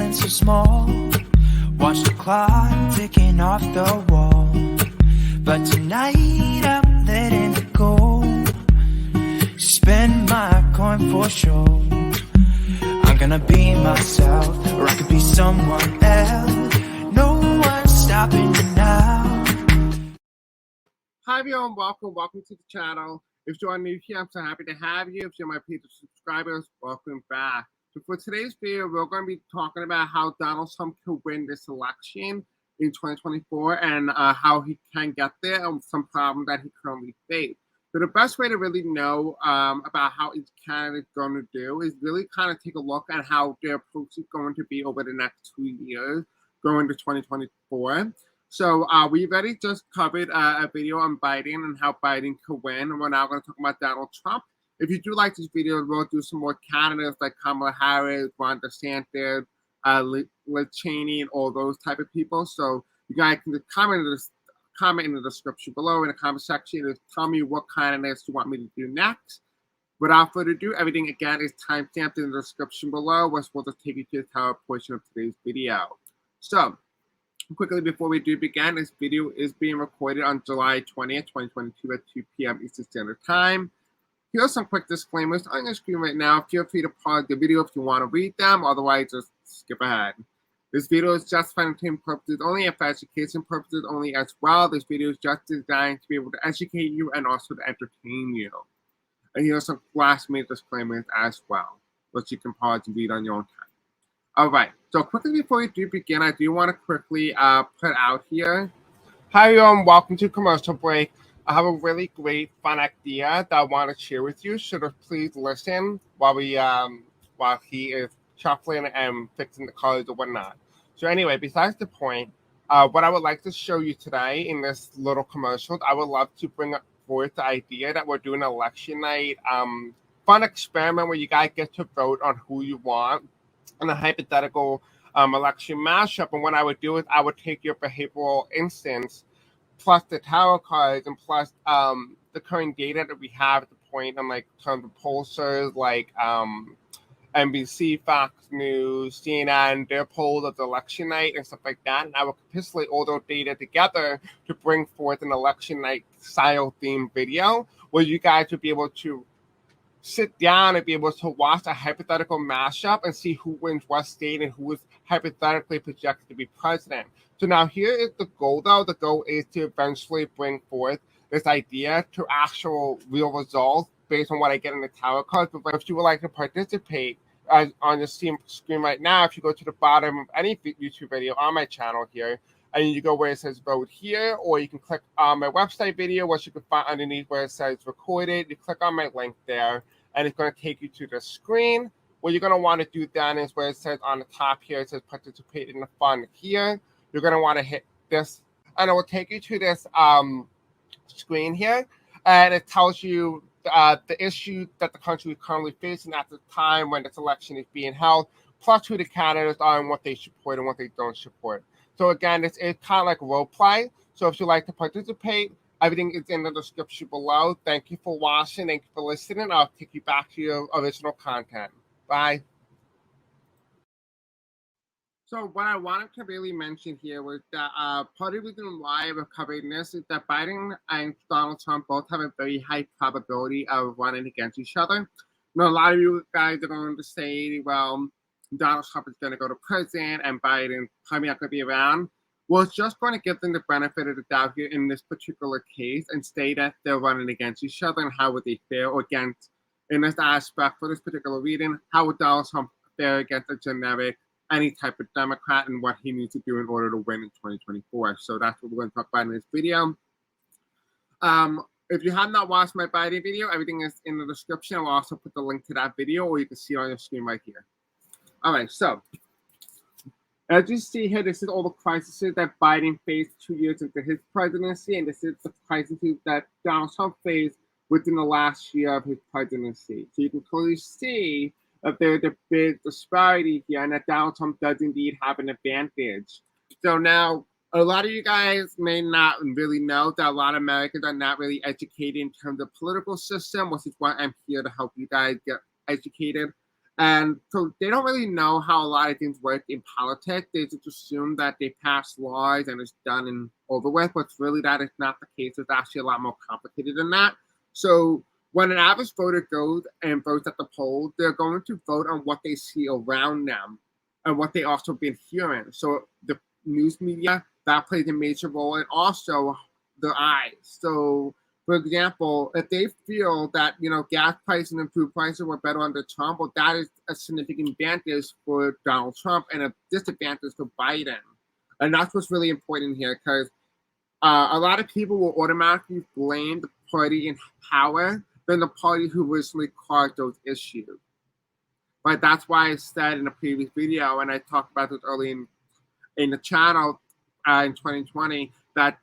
feeling so small. Watch the clock ticking off the wall. But tonight I'm letting it go. Spend my coin for sure. I'm gonna be myself, or I could be someone else. No one's stopping me now. Hi everyone, welcome to the channel. If you are new here, I'm so happy to have you. If you're my paid subscribers, welcome back. So for today's video, we're going to be talking about how Donald Trump can win this election in 2024 and how he can get there and some problems that he currently faces. So the best way to really know about how each candidate is going to do is really kind of take a look at how their approach is going to be over the next 2 years going to 2024. So we've already just covered a video on Biden and how Biden could win. And we're now going to talk about Donald Trump. If you do like this video, we'll do some more candidates like Kamala Harris, Ron DeSantis, Liz Cheney, and all those type of people. So you guys can comment in the description below in the comment section and tell me what candidates you want me to do next. Without further ado, everything again is timestamped in the description below, which will just take you to the entire portion of today's video. So quickly before we do begin, this video is being recorded on July 20th, 2022 at 2 p.m. Eastern Standard Time. Here are some quick disclaimers on your screen right now. Feel free to pause the video if you want to read them, otherwise just skip ahead. This video is just for entertainment purposes only and for education purposes only as well. This video is just designed to be able to educate you and also to entertain you. And here are some last-minute disclaimers as well, which you can pause and read on your own time. All right, so quickly before we do begin, I do want to quickly put out here. Hi everyone, welcome to commercial break. I have a really great fun idea that I want to share with you. So please listen while he is shuffling and fixing the colors or whatnot. So anyway, besides the point, what I would like to show you today in this little commercial, I would love to bring forth the idea that we're doing election night fun experiment where you guys get to vote on who you want in a hypothetical election mashup. And what I would do is I would take your behavioral instance plus the tarot cards and plus the current data that we have at the point on like tons of pollsters like NBC, Fox News, CNN, their polls of the election night and stuff like that. And I would pistolate all those data together to bring forth an election night style themed video where you guys would be able to sit down and be able to watch a hypothetical mashup and see who wins what state and who is hypothetically projected to be president. So now here is the goal though. The goal is to eventually bring forth this idea to actual real results based on what I get in the tarot cards. But if you would like to participate on your screen right now, if you go to the bottom of any YouTube video on my channel here, and you go where it says vote here, or you can click on my website video, which you can find underneath where it says recorded. You click on my link there, and it's going to take you to the screen. What you're going to want to do then is where it says on the top here, it says participate in the fun here. You're going to want to hit this, and it will take you to this screen here, and it tells you the issue that the country is currently facing at the time when this election is being held, plus who the candidates are and what they support and what they don't support. So again, it's kind of like role play. So if you'd like to participate, everything is in the description below. Thank you for watching. Thank you for listening. I'll take you back to your original content. Bye. So what I wanted to really mention here was that part of the reason why we're covering this is that Biden and Donald Trump both have a very high probability of running against each other. Now, a lot of you guys are going to say, well, Donald Trump is going to go to prison and Biden probably not going to be around. Well, it's just going to give them the benefit of the doubt here in this particular case and say that they're running against each other and how would they fare against, in this aspect for this particular reading, how would Donald Trump fare against a generic, any type of Democrat and what he needs to do in order to win in 2024. So that's what we're going to talk about in this video. If you have not watched my Biden video, everything is in the description. I'll also put the link to that video, or you can see it on your screen right here. All right, so as you see here, this is all the crises that Biden faced 2 years into his presidency, and this is the crises that Donald Trump faced within the last year of his presidency. So you can clearly see that there's a big disparity here, and that Donald Trump does indeed have an advantage. So now, a lot of you guys may not really know that a lot of Americans are not really educated in terms of political system, which is why I'm here to help you guys get educated. And so they don't really know how a lot of things work in politics. They just assume that they pass laws and it's done and over with, but really that is not the case. It's actually a lot more complicated than that. So when an average voter goes and votes at the polls, they're going to vote on what they see around them and what they also been hearing. So the news media, that plays a major role, and also their eyes. So for example, if they feel that gas prices and food prices were better under Trump, well, that is a significant advantage for Donald Trump and a disadvantage for Biden. And that's what's really important here, because a lot of people will automatically blame the party in power than the party who originally caused those issues. But that's why I said in a previous video, and I talked about this early in the channel in 2020, that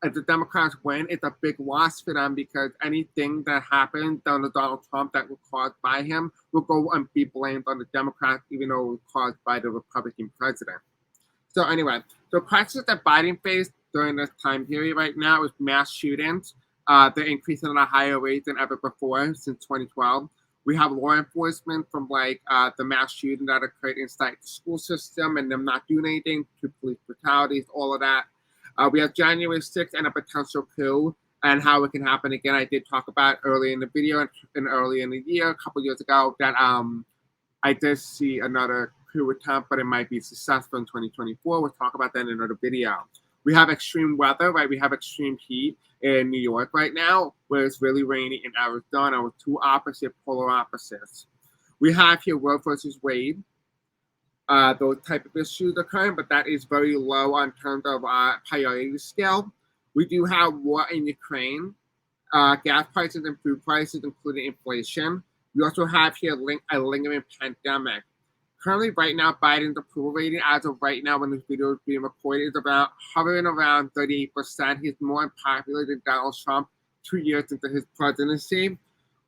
if the Democrats win, it's a big loss for them, because anything that happened under Donald Trump that was caused by him will go and be blamed on the Democrats, even though it was caused by the Republican president. So anyway, the crisis that Biden faced during this time period right now is mass shootings. They're increasing at a higher rate than ever before since 2012. We have law enforcement from the mass shooting that occurred inside the school system and them not doing anything, to police brutalities, all of that. We have January 6th and a potential coup and how it can happen again. I did talk about early in the video and early in the year, a couple years ago, that I did see another coup attempt, but it might be successful in 2024. We'll talk about that in another video. We have extreme weather, right? We have extreme heat in New York right now, where it's really rainy in Arizona, with two polar opposites. We have here Roe versus Wade. Those type of issues occurring, but that is very low on terms of priority scale. We do have war in Ukraine, gas prices and food prices, including inflation. We also have here a lingering pandemic. Currently, right now, Biden's approval rating, as of right now when this video is being recorded, is hovering around 38%. He's more unpopular than Donald Trump 2 years into his presidency.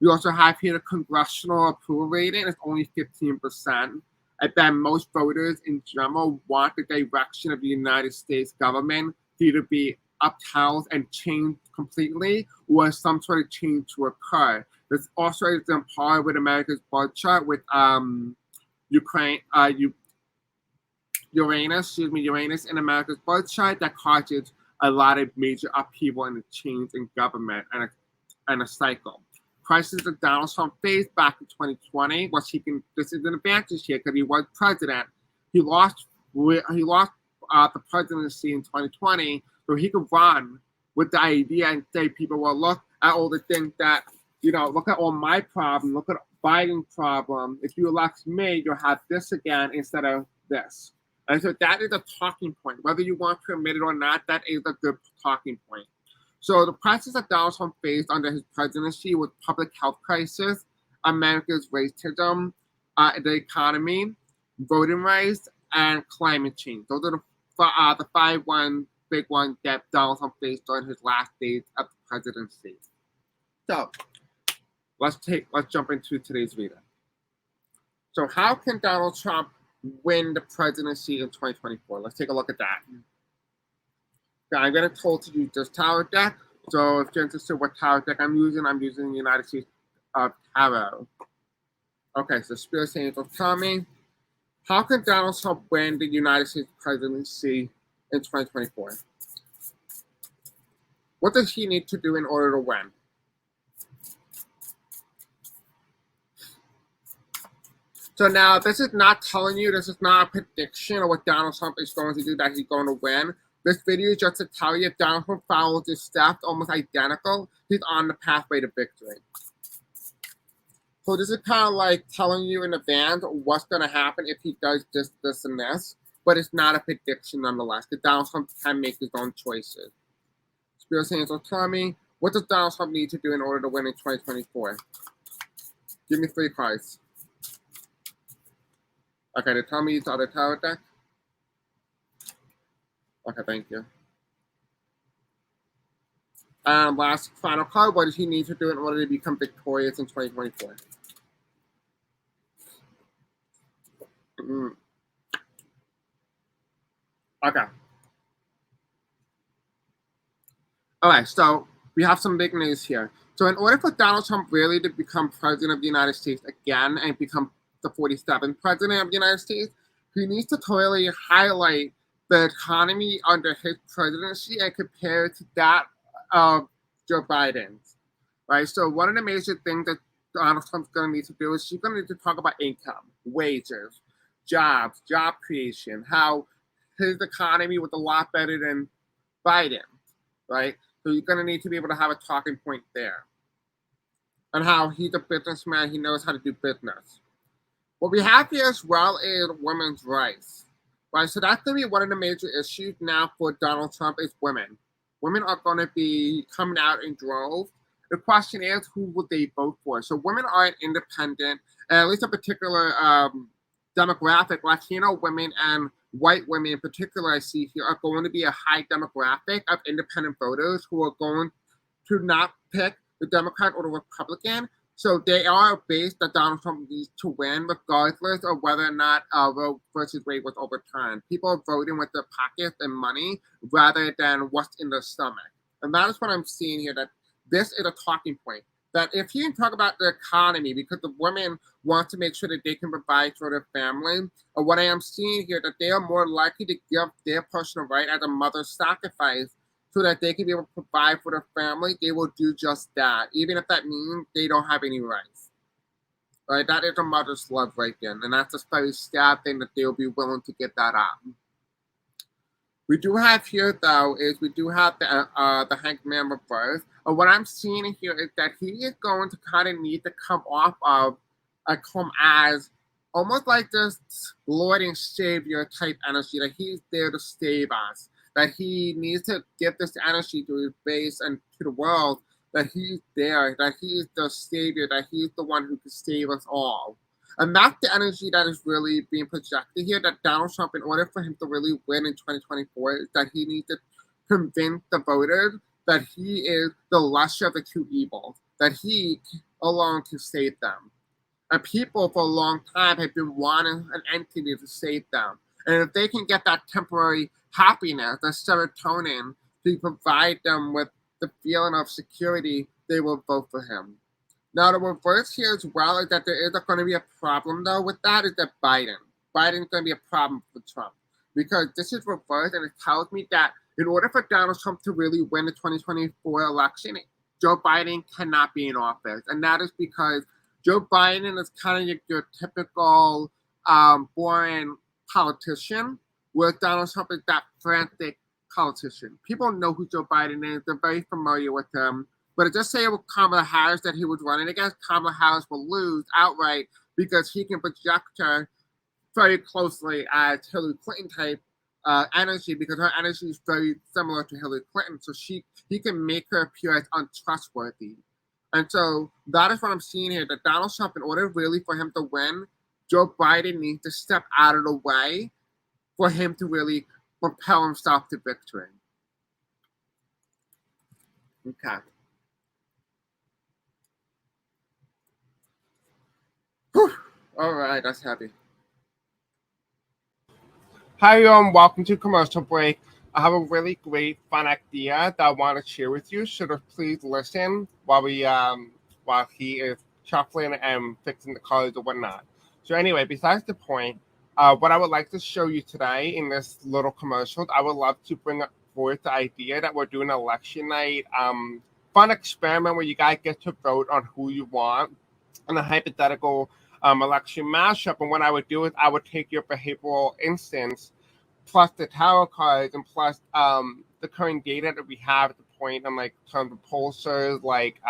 We also have here the congressional approval rating. It's only 15%. I bet most voters in general want the direction of the United States government to either be upheld and changed completely, or some sort of change to occur. This also is in par with America's bloodshot with Uranus in America's bloodshot, that causes a lot of major upheaval and a change in government and a cycle. Crisis that Donald Trump faced back in 2020 was this is an advantage here because he was president. He lost the presidency in 2020, so he could run with the idea and say, people, well, look at all the things that, look at all my problems, look at Biden's problem. If you elect me, you'll have this again instead of this. And so that is a talking point. Whether you want to admit it or not, that is a good talking point. So the crisis that Donald Trump faced under his presidency was public health crisis, America's racism, the economy, voting rights, and climate change. Those are the big ones that Donald Trump faced during his last days of the presidency. So let's jump into today's video. So how can Donald Trump win the presidency in 2024? Let's take a look at that. I'm going to tell to use this tower deck. So if you're interested in what tower deck I'm using the United States Tarot. Okay, so Spirit Angel, tell me, how can Donald Trump win the United States presidency in 2024? What does he need to do in order to win? So now, this is not telling you, this is not a prediction of what Donald Trump is going to do, that he's going to win. This video is just to tell you if Donald Trump follows his steps almost identical, he's on the pathway to victory. So this is kind of like telling you in advance what's going to happen if he does this, and this. But it's not a prediction nonetheless, because Donald Trump can make his own choices. Spirit Angel, tell me, what does Donald Trump need to do in order to win in 2024? Give me 3 cards. Okay, they tell me use the other tower deck. Okay, thank you. Last final card, what does he need to do in order to become victorious in 2024? Okay. Alright, so we have some big news here. So in order for Donald Trump really to become president of the United States again and become the 47th president of the United States, he needs to totally highlight the economy under his presidency and compare it to that of Joe Biden's. Right? So one of the major things that Donald Trump's going to need to do is she's going to need to talk about income, wages, jobs, job creation, how his economy was a lot better than Biden, right? So you're going to need to be able to have a talking point there. And how he's a businessman, he knows how to do business. What we have here as well is women's rights, right? So that's going to be one of the major issues now for Donald Trump is women. Women are going to be coming out in droves. The question is, who would they vote for? So women are independent, and at least a particular demographic, Latino women and white women in particular, I see here, are going to be a high demographic of independent voters who are going to not pick the Democrat or the Republican. So they are a base that Donald Trump needs to win, regardless of whether or not Roe versus Wade was overturned. People are voting with their pockets and money rather than what's in their stomach. And that is what I'm seeing here, that this is a talking point. That if you can talk about the economy, because the women want to make sure that they can provide for their family, or what I am seeing here, that they are more likely to give their personal right as a mother's sacrifice so that they can be able to provide for their family, they will do just that, even if that means they don't have any rights. Right? That is a mother's love right there, and that's a very sad thing that they will be willing to get that up. We do have here, though, is we do have the hangman reverse. And what I'm seeing here is that he is going to kind of need to come off of, come as almost like this Lord and Savior type energy, that he's there to save us, that he needs to give this energy to his base and to the world, that he's there, that he's the Savior, that he's the one who can save us all. And that's the energy that is really being projected here, that Donald Trump, in order for him to really win in 2024, is that he needs to convince the voters that he is the lesser of the two evils, that he alone can save them. And people for a long time have been wanting an entity to save them. And if they can get that temporary happiness, the serotonin, to provide them with the feeling of security, they will vote for him. Now, the reverse here as well is that there is going to be a problem, though, with that is that Biden's going to be a problem for Trump. Because this is reverse, and it tells me that in order for Donald Trump to really win the 2024 election, Joe Biden cannot be in office. And that is because Joe Biden is kind of your typical boring politician, where Donald Trump is that frantic politician. People know who Joe Biden is. They're very familiar with him. But just say with Kamala Harris that he was running against, Kamala Harris will lose outright because he can project her very closely as Hillary Clinton type energy, because her energy is very similar to Hillary Clinton. So he can make her appear as untrustworthy. And so that is what I'm seeing here, that Donald Trump, in order really for him to win, Joe Biden needs to step out of the way for him to really propel himself to victory. Okay. Whew. All right, that's heavy. Hi, welcome to commercial break. I have a really great, fun idea that I want to share with you. So please listen while he is shuffling and fixing the colors or whatnot. So anyway, besides the point, what I would like to show you today in this little commercial, I would love to bring forth the idea that we're doing election night fun experiment where you guys get to vote on who you want in a hypothetical election mashup. And what I would do is I would take your behavioral instance plus the tarot cards and plus the current data that we have at the point on like terms of pollsters like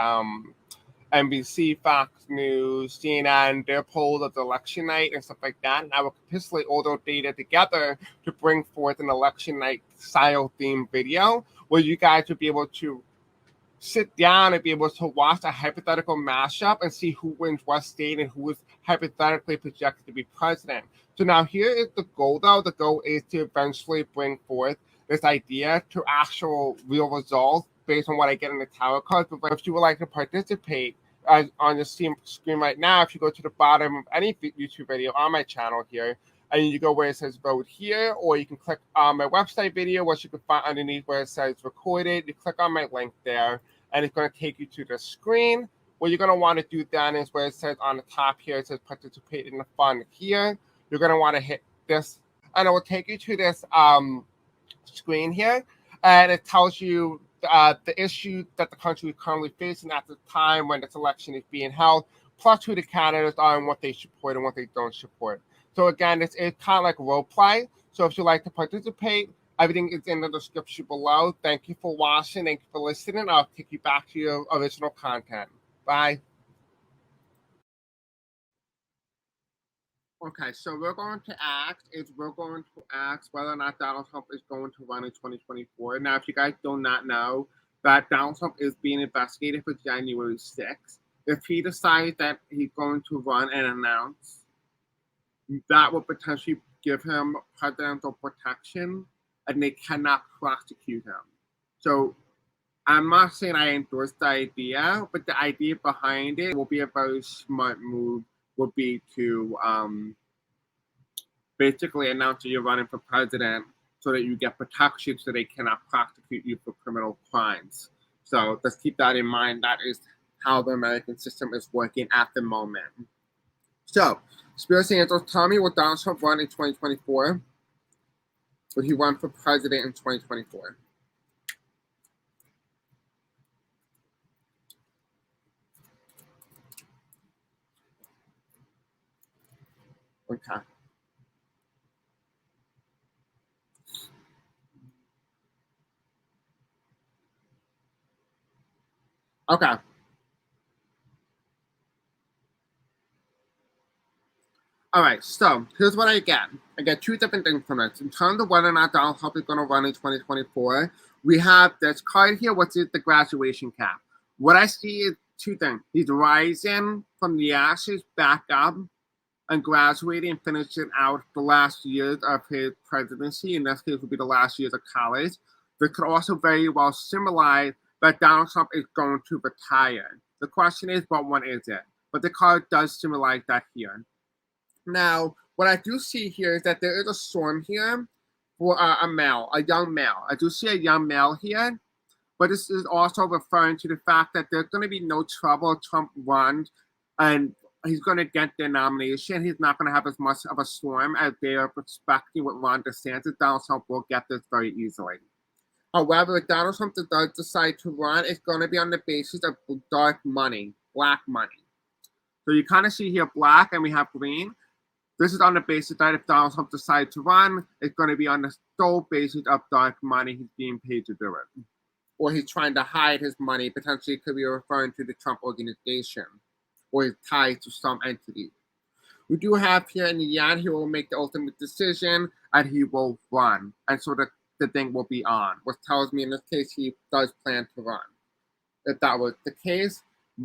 NBC, Fox News, CNN, their polls of the election night and stuff like that. And I would pistolate all those data together to bring forth an election night style themed video where you guys would be able to sit down and be able to watch a hypothetical mashup and see who wins what state and who is hypothetically projected to be president. So now here is the goal, though. The goal is to eventually bring forth this idea to actual real results based on what I get in the tarot cards. But if you would like to participate on the screen right now, if you go to the bottom of any YouTube video on my channel here, and you go where it says vote here, or you can click on my website video, which you can find underneath where it says recorded. You click on my link there, and it's going to take you to the screen what you're going to want to do then is where it says on the top here, it says participate in the fund here. You're going to want to hit this, and it will take you to this screen here, and it tells you the issue that the country is currently facing at the time when this election is being held, plus who the candidates are and what they support and what they don't support. So again, it's kind of like role play. So if you like to participate, everything is in the description below. Thank you for watching. Thank you for listening. I'll take you back to your original content. Bye. Okay, so we're going to ask whether or not Donald Trump is going to run in 2024. Now, if you guys do not know, that Donald Trump is being investigated for January 6th. If he decides that he's going to run and announce, that will potentially give him presidential protection, and they cannot prosecute him. So I'm not saying I endorse the idea, but the idea behind it will be a very smart move, would be to basically announce that you're running for president so that you get protection so they cannot prosecute you for criminal crimes. So let's keep that in mind. That is how the American system is working at the moment. So, Spirit Angels, tell me, will Donald Trump run in 2024? Will he run for president in 2024? Okay. Okay. All right, so here's what I get. I get two different things from it. In terms of whether or not Donald Trump is going to run in 2024, we have this card here, which is the graduation cap. What I see is two things. He's rising from the ashes back up and graduating and finishing out the last years of his presidency. In this case, would be the last years of college. This could also very well symbolize that Donald Trump is going to retire. The question is, what one is it? But the card does symbolize that here. Now, what I do see here is that there is a storm here for a young male. I do see a young male here, but this is also referring to the fact that there's going to be no trouble if Trump runs and he's going to get the nomination. He's not going to have as much of a storm as they are expecting with Ron DeSantis. Donald Trump will get this very easily. However, if Donald Trump does decide to run, it's going to be on the basis of dark money, black money. So you kind of see here black and we have green. This is on the basis that if Donald Trump decides to run, it's going to be on the sole basis of dark money he's being paid to do it. Or he's trying to hide his money. Potentially, it could be referring to the Trump organization or his ties to some entity. We do have here in the end, he will make the ultimate decision and he will run. And so the thing will be on, which tells me in this case he does plan to run. If that was the case,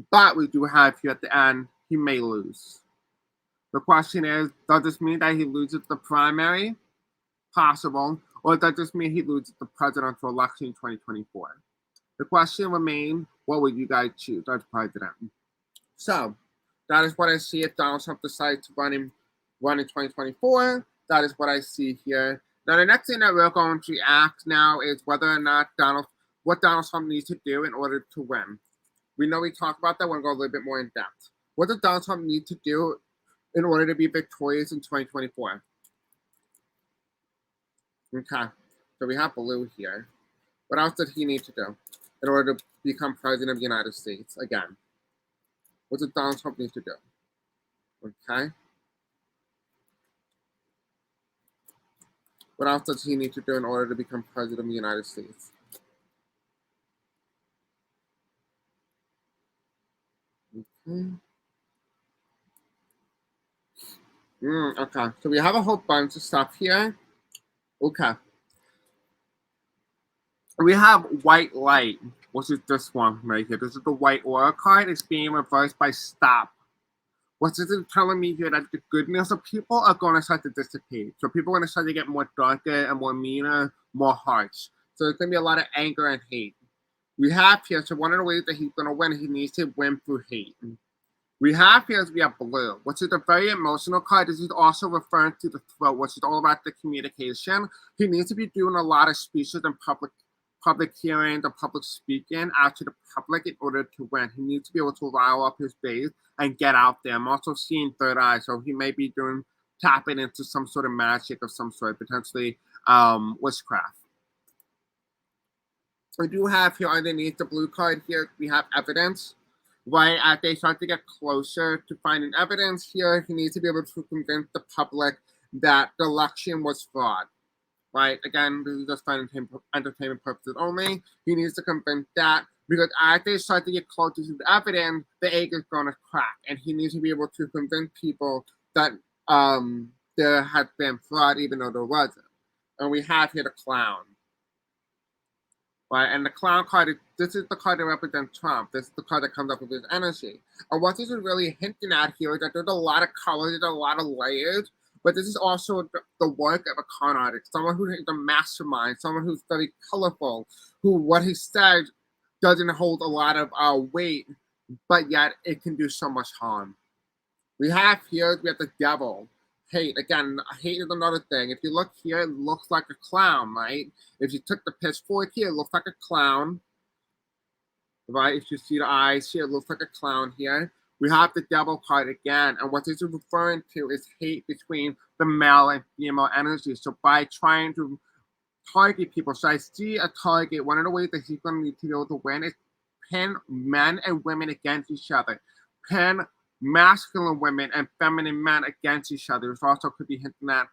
but we do have here at the end, he may lose. The question is, does this mean that he loses the primary? Possible. Or does this mean he loses the presidential election in 2024? The question remains, what would you guys choose as president? So, that is what I see if Donald Trump decides to run in 2024. That is what I see here. Now, the next thing that we're going to ask now is whether or not what Donald Trump needs to do in order to win. We know we talked about that. We're going to go a little bit more in depth. What does Donald Trump need to do in order to be victorious in 2024? Okay, so we have blue here. What else does he need to do in order to become president of the United States? Again, what does Donald Trump need to do? Okay. What else does he need to do in order to become president of the United States? Okay. Okay, so we have a whole bunch of stuff here. Okay. We have white light, which is this one right here. This is the white aura card. It's being reversed by stop. What this is telling me here that the goodness of people are going to start to dissipate. So people are going to start to get more darker and more meaner, more harsh. So there's going to be a lot of anger and hate. We have here, so one of the ways that he's going to win, he needs to win through hate. We have here is we have blue, which is a very emotional card. This is also referring to the throat, which is all about the communication. He needs to be doing a lot of speeches in public public hearing, the public speaking out to the public in order to win. He needs to be able to rile up his base and get out there. I'm also seeing third eye, so he may be tapping into some sort of magic of some sort, potentially witchcraft. We do have here underneath the blue card here, we have evidence. Right as they start to get closer to finding evidence here, he needs to be able to convince the public that the election was fraud. Right? Again, this is just for entertainment purposes only. He needs to convince that because as they start to get closer to the evidence, the egg is going to crack. And he needs to be able to convince people that there had been fraud even though there wasn't. And we have here the clown. Right, and the clown card, this is the card that represents Trump. This is the card that comes up with his energy. And what this is really hinting at here is that there's a lot of colors, there's a lot of layers, but this is also the work of a con artist, someone who is a mastermind, someone who's very colorful, who what he says doesn't hold a lot of weight, but yet it can do so much harm. We have the devil. Hate, again, hate is another thing. If you look here, it looks like a clown, right? If you took the pitchfork here, it looks like a clown, right? If you see the eyes here, it looks like a clown here. We have the devil card again, and what this is referring to is hate between the male and female energy. So by trying to target people, so I see a target, one of the ways that he's going to need to be able to win is pin men and women against each other. Pin masculine women and feminine men against each other. It also could be hinting at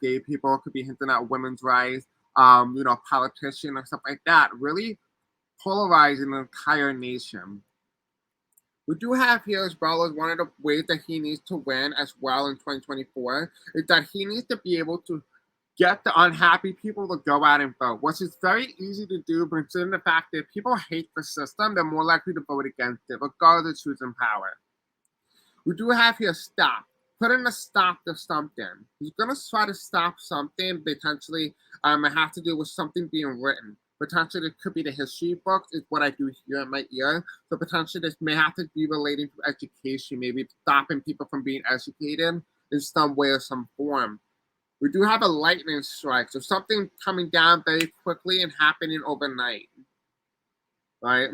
gay people, could be hinting at women's rights, politicians and stuff like that. Really polarizing the entire nation. We do have here as well as one of the ways that he needs to win as well in 2024 is that he needs to be able to get the unhappy people to go out and vote, which is very easy to do, but considering the fact that if people hate the system, they're more likely to vote against it, regardless of who's in power. We do have here stop. Put in a stop to something. He's going to try to stop something, potentially. It has to do with something being written. Potentially, it could be the history books, is what I do here in my ear. So potentially, this may have to be relating to education, maybe stopping people from being educated in some way or some form. We do have a lightning strike, so something coming down very quickly and happening overnight, right?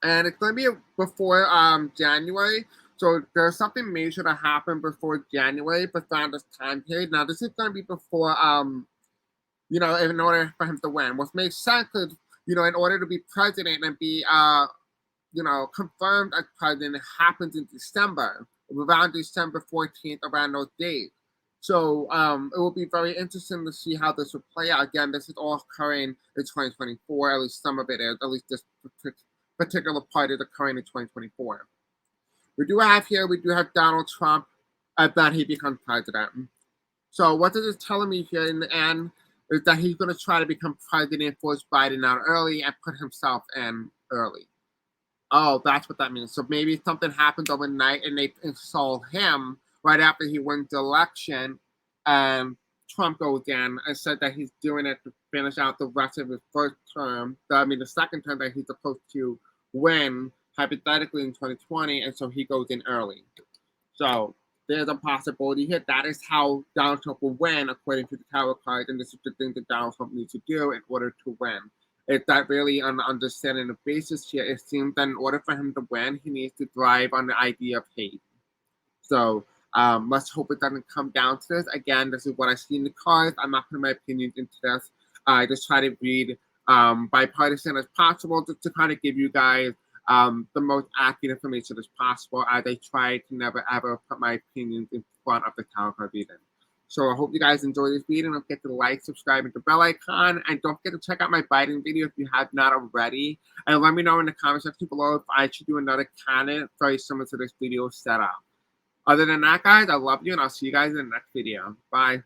And it's going to be before January. So there's something major to happen before January, around this time period. Now, this is going to be before, in order for him to win. What makes sense is, in order to be president and be, confirmed as president, it happens in December, around December 14th, around those days. So it will be very interesting to see how this will play out. Again, this is all occurring in 2024, at least some of it is, at least this particular part is occurring in 2024. We do have Donald Trump that he becomes president. So what this is telling me here in the end is that he's going to try to become president, force Biden out early, and put himself in early. Oh, that's what that means. So maybe something happens overnight and they install him right after he wins the election, and Trump goes in and said that he's doing it to finish out the rest of his first term. The second term that he's supposed to win hypothetically in 2020, and so he goes in early. So there's a possibility here. That is how Donald Trump will win, according to the tarot cards, and this is the thing that Donald Trump needs to do in order to win. It's that really an understanding the basis here. It seems that in order for him to win, he needs to thrive on the idea of hate. So let's hope it doesn't come down to this. Again, this is what I see in the cards. I'm not putting my opinions into this. I just try to read bipartisan as possible, just to kind of give you guys the most accurate information as possible, as I try to never ever put my opinions in front of the tarot card reading. So I hope you guys enjoy this video. Don't forget to like, subscribe, and the bell icon. And don't forget to check out my Biden video if you have not already. And let me know in the comment section below if I should do another candidate very similar to this video setup. Other than that, guys, I love you, and I'll see you guys in the next video. Bye.